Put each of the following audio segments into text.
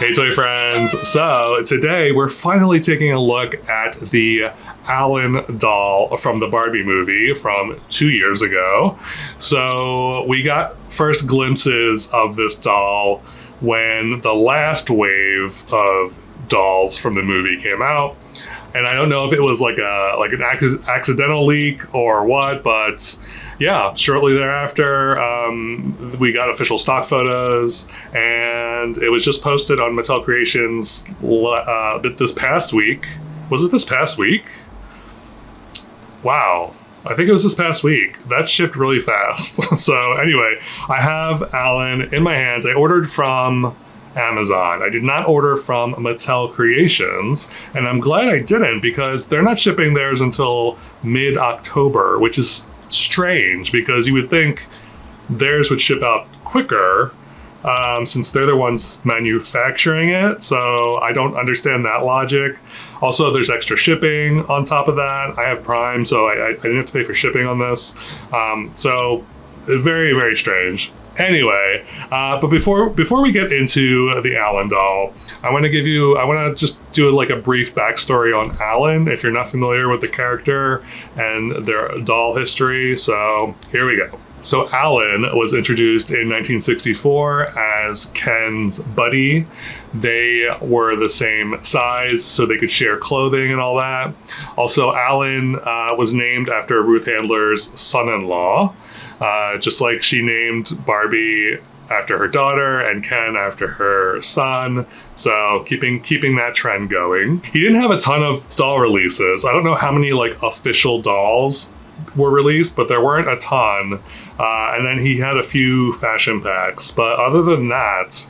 Hey toy friends! So today we're finally taking a look at the Allan doll from the Barbie movie from 2 years ago. So we got first glimpses of this doll when the last wave of dolls from the movie came out. And I don't know if it was like an accidental leak or what, but yeah, shortly thereafter, we got official stock photos, and it was just posted on Mattel Creations this past week. Was it this past week? Wow. I think it was this past week. That shipped really fast. So anyway, I have Allan in my hands. I ordered from Amazon. I did not order from Mattel Creations, and I'm glad I didn't because they're not shipping theirs until mid-October, which is strange because you would think theirs would ship out quicker since they're the ones manufacturing it. So I don't understand that logic. Also, there's extra shipping on top of that. I have Prime, so I didn't have to pay for shipping on this. So very, very strange. Anyway, but before we get into the Allan doll, I want to just do like a brief backstory on Allan if you're not familiar with the character and their doll history. So here we go. So Allan was introduced in 1964 as Ken's buddy. They were the same size, so they could share clothing and all that. Also, Allan was named after Ruth Handler's son-in-law, just like she named Barbie after her daughter and Ken after her son. So keeping that trend going. He didn't have a ton of doll releases. I don't know how many like official dolls were released, but there weren't a ton. And then he had a few fashion packs. But other than that,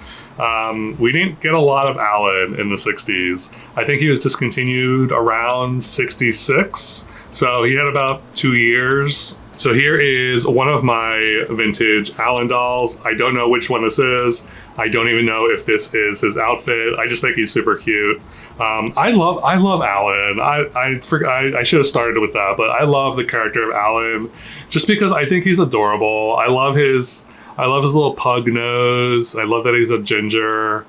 we didn't get a lot of Allan in the 60s. I think he was discontinued around 66. So he had about 2 years. So here is one of my vintage Allan dolls. I don't know which one this is. I don't even know if this is his outfit. I just think he's super cute. I love Allan. I should have started with that, but I love the character of Allan just because I think he's adorable. I love his little pug nose. I love that he's a ginger.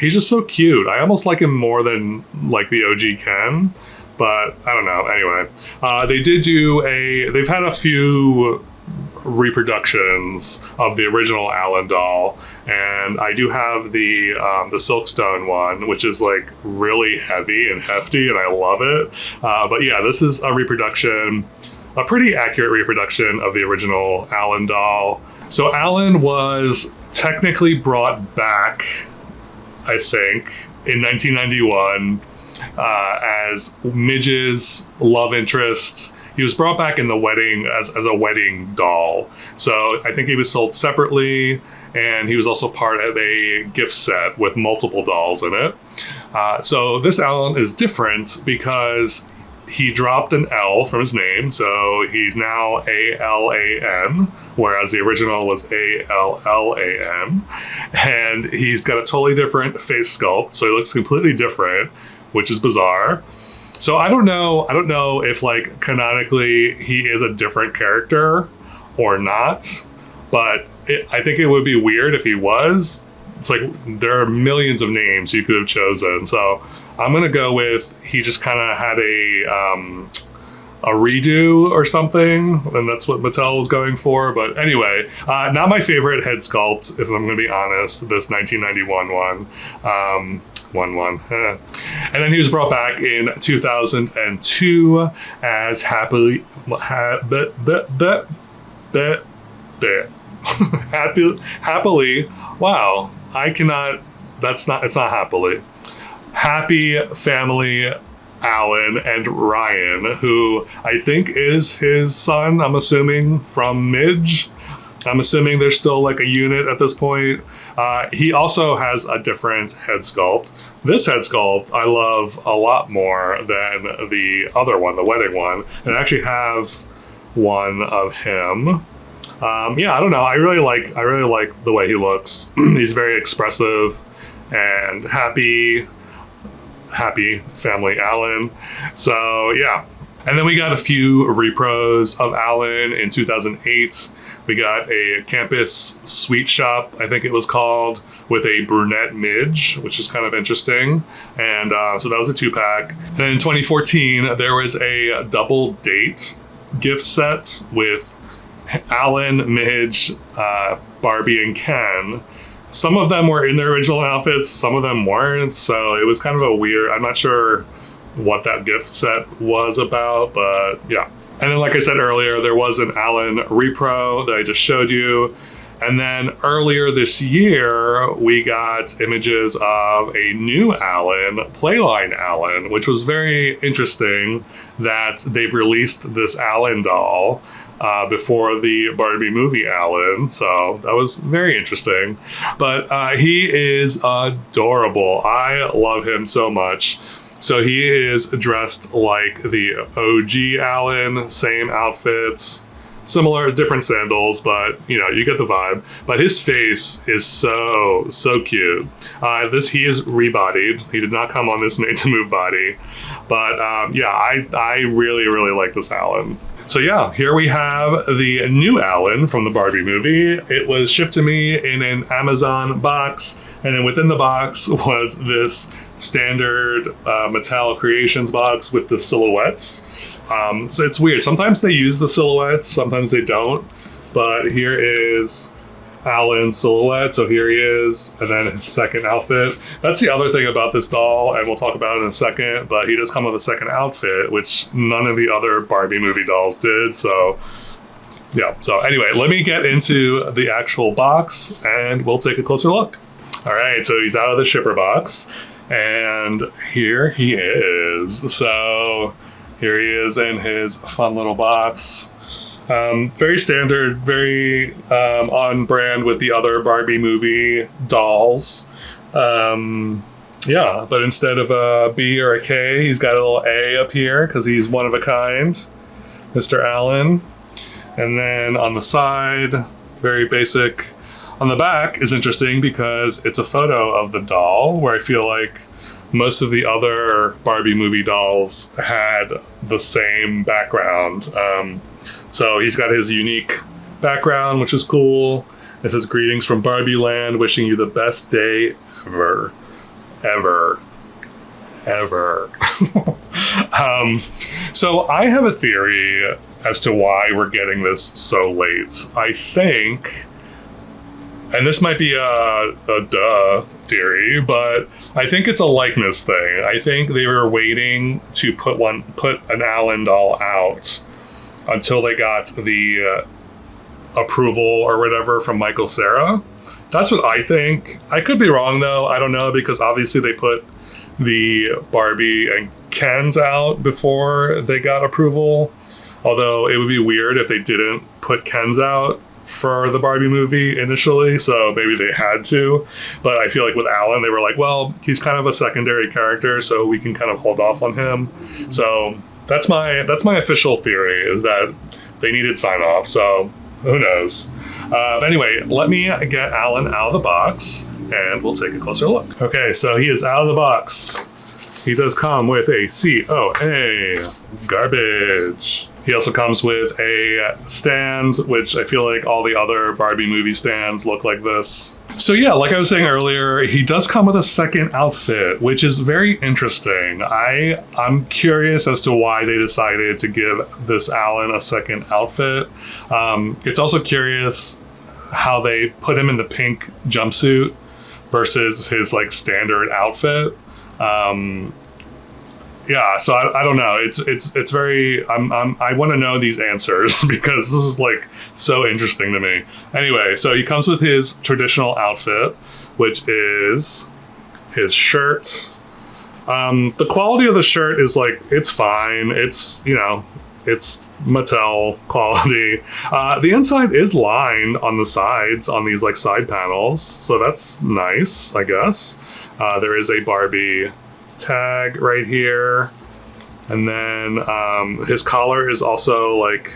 He's just so cute. I almost like him more than like the OG Ken. But I don't know. Anyway, they've had a few reproductions of the original Allan doll, and I do have the Silkstone one, which is like really heavy and hefty, and I love it. But yeah, this is a pretty accurate reproduction of the original Allan doll. So Allan was technically brought back, I think, in 1991. As Midge's love interest. He was brought back in the wedding as a wedding doll. So I think he was sold separately, and he was also part of a gift set with multiple dolls in it. So this Allan is different because he dropped an L from his name, so he's now Allan, whereas the original was Allan. And he's got a totally different face sculpt, so he looks completely different, which is bizarre. So I don't know if like canonically he is a different character or not, but I think it would be weird if he was. It's like there are millions of names you could have chosen. So I'm gonna go with he just kind of had a redo or something, and that's what Mattel was going for. But anyway, not my favorite head sculpt, if I'm gonna be honest, this 1991 one. And then he was brought back in 2002 as happily, wow, I cannot, it's not happily. Happy Family Allan and Ryan, who I think is his son, I'm assuming, from Midge. I'm assuming there's still like a unit at this point. He also has a different head sculpt. This head sculpt I love a lot more than the other one, the wedding one. And I actually have one of him. Yeah, I don't know. I really like the way he looks. He's very expressive and happy family Allan. So yeah. And then we got a few repros of Allan in 2008. We got a campus sweet shop, I think it was called, with a brunette midge, which is kind of interesting. And so that was a 2-pack. And then in 2014, there was a double date gift set with Allan, Midge, Barbie, and Ken. Some of them were in their original outfits, some of them weren't. So it was kind of a weird, I'm not sure what that gift set was about, but yeah. And then, like I said earlier, there was an Allan repro that I just showed you. And then earlier this year, we got images of a new Allan, Playline Allan, which was very interesting that they've released this Allan doll before the Barbie movie Allan. So that was very interesting. But he is adorable. I love him so much. So he is dressed like the OG Allan, same outfit, similar, different sandals, but you know, you get the vibe. But his face is so cute. He is rebodied. He did not come on this made to move body, but yeah, I really like this Allan. So yeah, here we have the new Allan from the Barbie movie. It was shipped to me in an Amazon box, and then within the box was this standard Mattel Creations box with the silhouettes. So it's weird. Sometimes they use the silhouettes, sometimes they don't. But here is Allan's silhouette. So here he is, and then his second outfit. That's the other thing about this doll, and we'll talk about it in a second, but he does come with a second outfit, which none of the other Barbie movie dolls did. So yeah. So anyway, let me get into the actual box and we'll take a closer look. All right, so he's out of the shipper box. And here he is. So here he is in his fun little box. Very standard, very on brand with the other Barbie movie dolls. Yeah, but instead of a B or a K, he's got a little A up here because he's one of a kind, Mr. Allan. And then on the side, very basic. On the back is interesting because it's a photo of the doll, where I feel like most of the other Barbie movie dolls had the same background. So he's got his unique background, which is cool. It says, "Greetings from Barbie Land, wishing you the best day ever. Ever. Ever." So I have a theory as to why we're getting this so late. I think, and this might be a duh theory, but I think it's a likeness thing. I think they were waiting to put an Allan doll out until they got the approval or whatever from Michael Cera. That's what I think. I could be wrong though. I don't know, because obviously they put the Barbie and Ken's out before they got approval. Although it would be weird if they didn't put Ken's out for the Barbie movie initially, so maybe they had to. But I feel like with Allan, they were like, well, he's kind of a secondary character, so we can kind of hold off on him. So that's my official theory, is that they needed sign off. So who knows? Anyway, let me get Allan out of the box and we'll take a closer look. Okay, so he is out of the box. He does come with a COA garbage. He also comes with a stand, which I feel like all the other Barbie movie stands look like this. So yeah, like I was saying earlier, he does come with a second outfit, which is very interesting. I'm curious as to why they decided to give this Allan a second outfit. It's also curious how they put him in the pink jumpsuit versus his like standard outfit. Yeah, so I don't know. It's very. I want to know these answers because this is like so interesting to me. Anyway, so he comes with his traditional outfit, which is his shirt. The quality of the shirt is like, it's fine. It's, you know, it's Mattel quality. The inside is lined on the sides on these like side panels, so that's nice, I guess. There is a Barbie tag right here, and then his collar is also like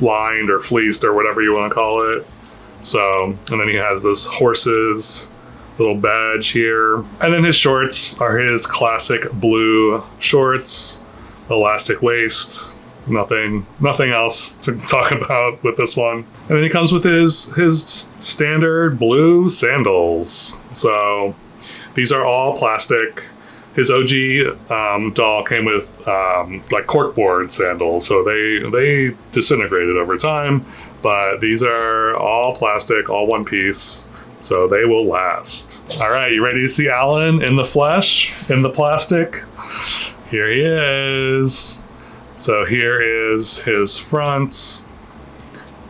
lined or fleeced or whatever you want to call it. So, and then he has this horse's little badge here, and then his shorts are his classic blue shorts, elastic waist, Nothing else to talk about with this one. And then he comes with his standard blue sandals. So these are all plastic. His OG doll came with like corkboard sandals, so they disintegrated over time. But these are all plastic, all one piece, so they will last. All right, you ready to see Allan in the flesh, in the plastic? Here he is. So here is his front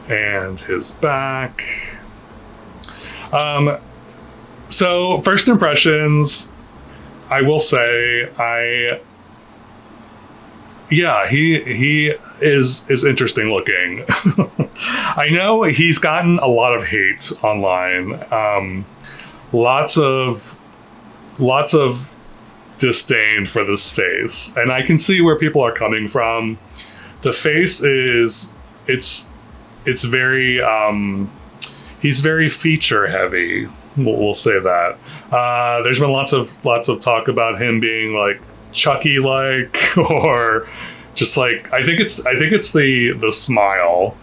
and his back. So first impressions, I will say, he is interesting looking. I know he's gotten a lot of hate online. Lots of disdain for this face, and I can see where people are coming from. The face is it's very he's very feature heavy. We'll say that. There's been lots of talk about him being like Chucky like, or just like I think it's the smile.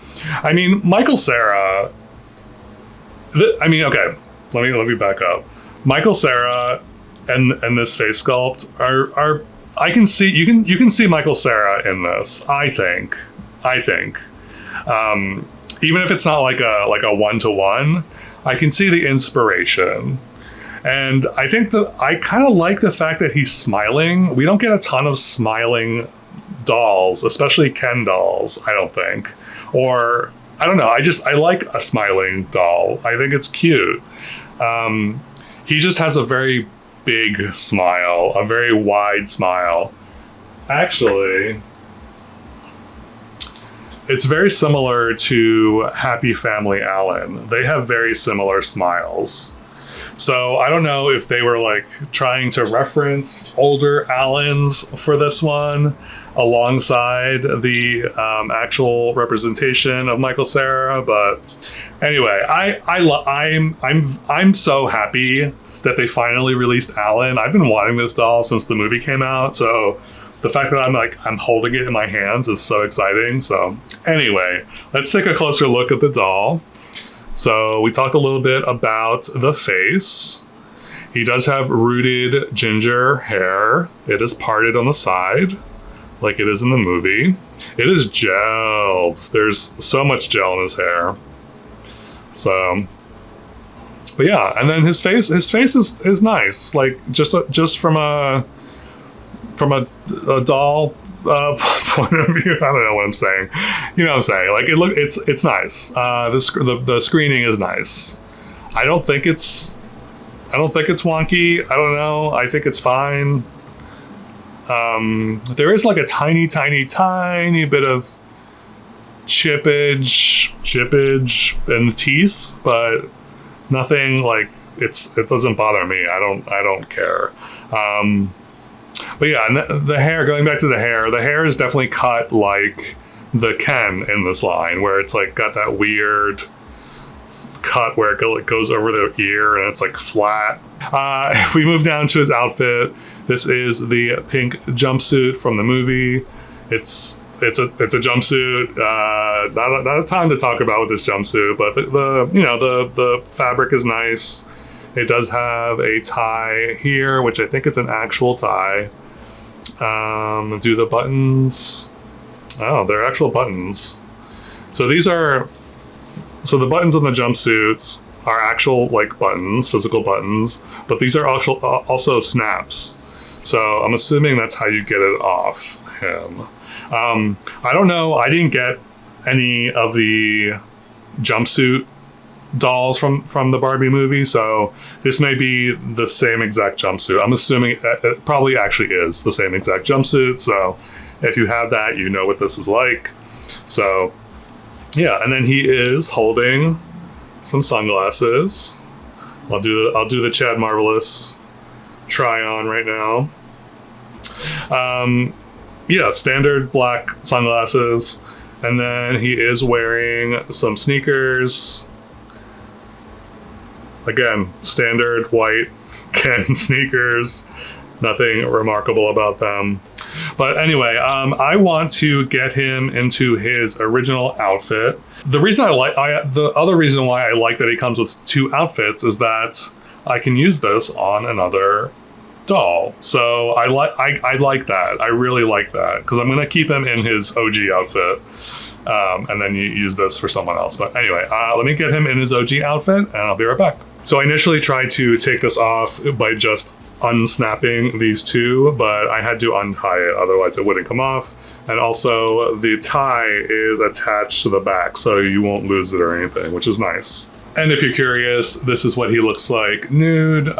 I mean, Michael Cera. Okay, let me back up. Michael Cera and this face sculpt are I can see you can see Michael Cera in this. I think. Even if it's not like a 1-to-1, I can see the inspiration. And I think that I kind of like the fact that he's smiling. We don't get a ton of smiling dolls, especially Ken dolls, I don't think. Or, I don't know, I like a smiling doll. I think it's cute. He just has a very big smile, a very wide smile. Actually, it's very similar to Happy Family Allan. They have very similar smiles. So I don't know if they were like trying to reference older Allans for this one alongside the actual representation of Michael Cera. But anyway, I'm so happy that they finally released Allan. I've been wanting this doll since the movie came out. So the fact that I'm holding it in my hands is so exciting. So anyway, let's take a closer look at the doll. So we talked a little bit about the face. He does have rooted ginger hair. It is parted on the side, like it is in the movie. It is gelled. There's so much gel in his hair. So, but yeah, and then his face is nice. Like just from a doll point of view. I don't know what I'm saying. You know what I'm saying? Like it's nice. The screening is nice. I don't think it's wonky. I don't know. I think it's fine. There is like a tiny bit of chippage in the teeth, but nothing like it doesn't bother me. I don't care. But yeah, and the hair, going back to the hair is definitely cut like the Ken in this line, where it's like got that weird cut where it goes over the ear and it's like flat. If we move down to his outfit, this is the pink jumpsuit from the movie. It's a jumpsuit. Not a ton to talk about with this jumpsuit, but the fabric is nice. It does have a tie here, which I think it's an actual tie. Do the buttons? Oh, they're actual buttons. So the buttons on the jumpsuits are actual like buttons, physical buttons, but these are also snaps. So I'm assuming that's how you get it off him. I don't know. I didn't get any of the jumpsuit dolls from the Barbie movie, so this may be the same exact jumpsuit. I'm assuming it probably actually is the same exact jumpsuit, so if you have that, you know what this is like. So yeah, and then he is holding some sunglasses. I'll do the Chad Marvelous try on right now. Yeah, standard black sunglasses, and then he is wearing some sneakers. Again, standard white Ken sneakers. Nothing remarkable about them. But anyway, I want to get him into his original outfit. The other reason why I like that he comes with 2 outfits is that I can use this on another doll. So I like that. I really like that because I'm gonna keep him in his OG outfit, and then you use this for someone else. But anyway, let me get him in his OG outfit, and I'll be right back. So I initially tried to take this off by just unsnapping these 2, but I had to untie it, otherwise it wouldn't come off. And also the tie is attached to the back, so you won't lose it or anything, which is nice. And if you're curious, this is what he looks like nude.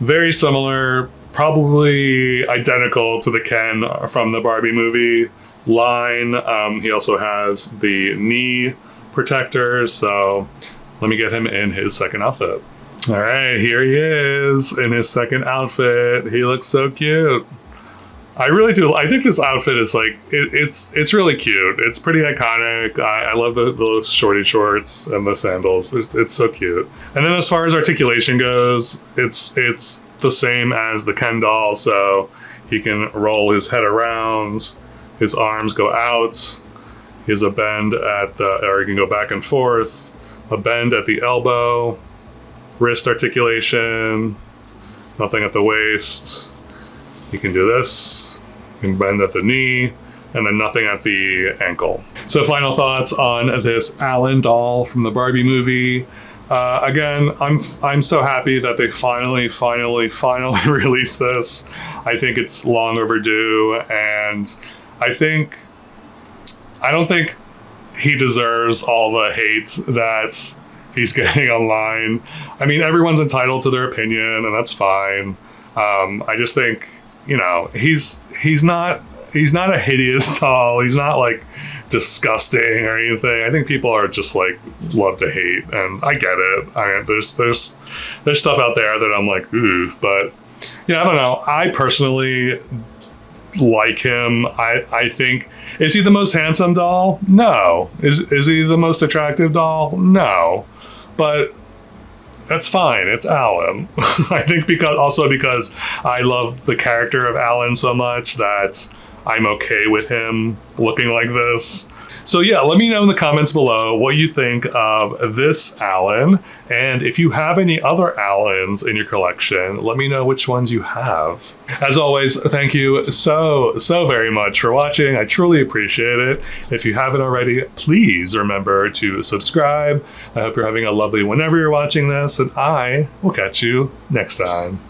Very similar, probably identical to the Ken from the Barbie movie line. He also has the knee protectors, so let me get him in his second outfit. All right, here he is in his second outfit. He looks so cute. I really do. I think this outfit is like, it's really cute. It's pretty iconic. I love the shorty shorts and the sandals. It's so cute. And then as far as articulation goes, it's the same as the Ken doll. So he can roll his head around, his arms go out. He has a bend or he can go back and forth, a bend at the elbow, wrist articulation, nothing at the waist. You can do this, you can bend at the knee, and then nothing at the ankle. So final thoughts on this Allan doll from the Barbie movie. Again, I'm so happy that they finally released this. I think it's long overdue, and I don't think he deserves all the hate that he's getting online. I mean, everyone's entitled to their opinion, and that's fine. I just think, he's not a hideous doll. He's not like disgusting or anything. I think people are just like love to hate, and I get it. There's stuff out there that I'm like, ooh, but I don't know. I personally like him. I think, is he the most handsome doll? No. Is he the most attractive doll? No. But that's fine. It's Allan. I think because I love the character of Allan so much that I'm okay with him looking like this. So yeah, let me know in the comments below what you think of this Allan. And if you have any other Allans in your collection, let me know which ones you have. As always, thank you so very much for watching. I truly appreciate it. If you haven't already, please remember to subscribe. I hope you're having a lovely whenever you're watching this, and I will catch you next time.